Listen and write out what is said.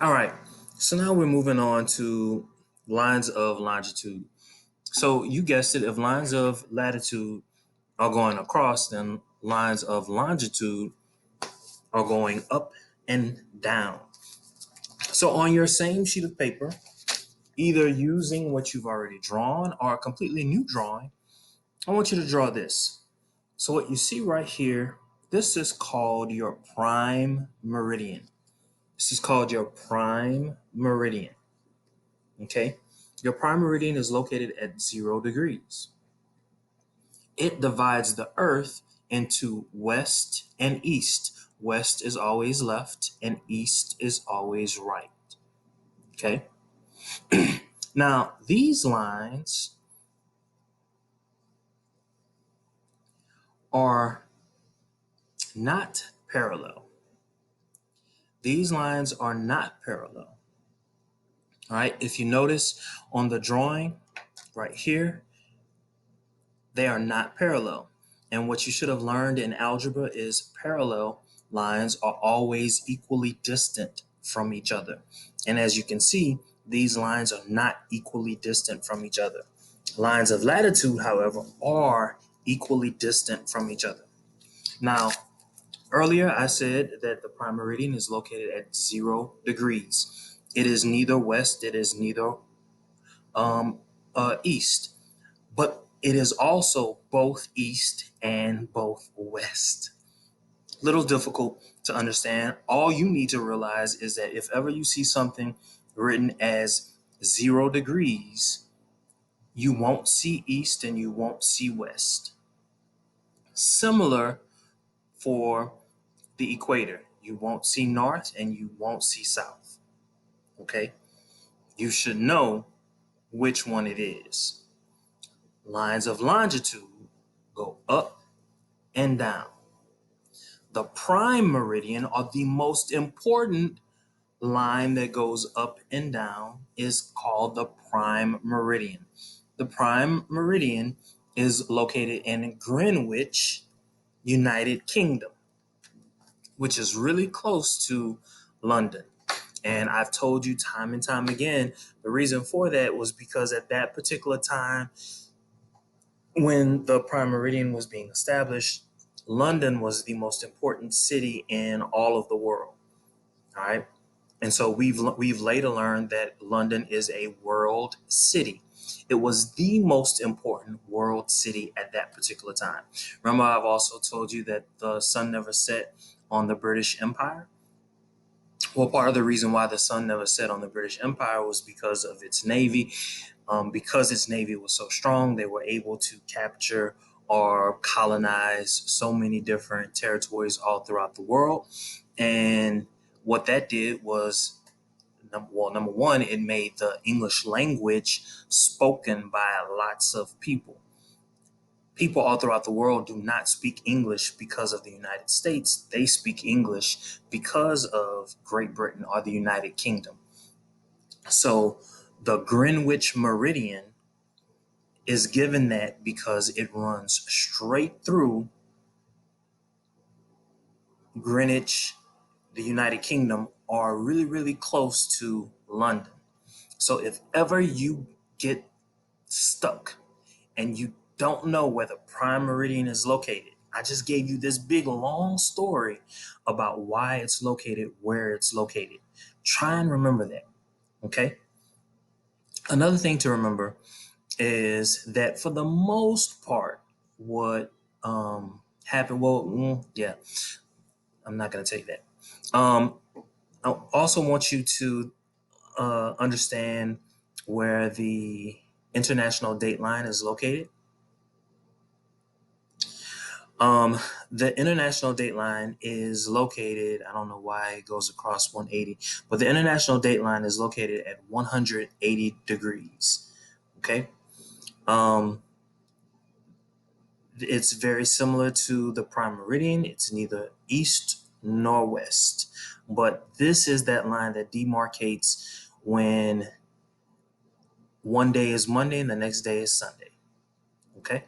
All right. So now we're moving on to lines of longitude. So you guessed it, if lines of latitude are going across, then lines of longitude are going up and down. So on your same sheet of paper, either using what you've already drawn or a completely new drawing, I want you to draw this. So what you see right here, this is called your prime meridian. This is called your prime meridian. Okay. Your prime meridian is located at 0 degrees. It divides the earth into west and east. West is always left and east is always right. Okay. Now, these lines are not parallel. These lines are not parallel. All right. If you notice on the drawing right here, they are not parallel. And what you should have learned in algebra is parallel lines are always equally distant from each other. And as you can see, these lines are not equally distant from each other. Lines of latitude, however, are equally distant from each other. Now, earlier I said that the prime meridian is located at 0 degrees. It is neither west, it is neither um, east, but it is also both east and both west. Little difficult to understand. All you need to realize is that if ever you see something written as 0 degrees, you won't see east and you won't see west. Similar for the equator, you won't see north and you won't see south. Okay, you should know which one it is. Lines of longitude go up and down. The prime meridian, or the most important line that goes up and down, is called the prime meridian. The prime meridian is located in Greenwich, United Kingdom, which is really close to London. And I've told you time and time again, the reason for that was because at that particular time, when the prime meridian was being established, London was the most important city in all of the world. All right. And so we've later learned that London is a world city. It was the most important world city at that particular time. Remember, I've also told you that the sun never set on the British Empire. Well, part of the reason why the sun never set on the British Empire was because of its navy. Because its navy was so strong, they were able to capture or colonize so many different territories all throughout the world. And what that did was, number one, it made the English language spoken by lots of people. People all throughout the world do not speak English because of the United States. They speak English because of Great Britain or the United Kingdom. So the Greenwich Meridian is given that because it runs straight through Greenwich, the United Kingdom, or really, really close to London. So if ever you get stuck and you don't know where the prime meridian is located, I just gave you this big long story about why it's located where it's located. Try and remember that. Okay. Another thing to remember is that for the most part, what happened, well, yeah, I'm not going to take that. I also want you to understand where the international date line is located. Um, the international date line is located, I don't know why it goes across 180, but the international date line is located at 180 degrees. Okay. Um, it's very similar to the prime meridian. It's neither east nor west, but this is that line that demarcates when one day is Monday and the next day is Sunday. Okay.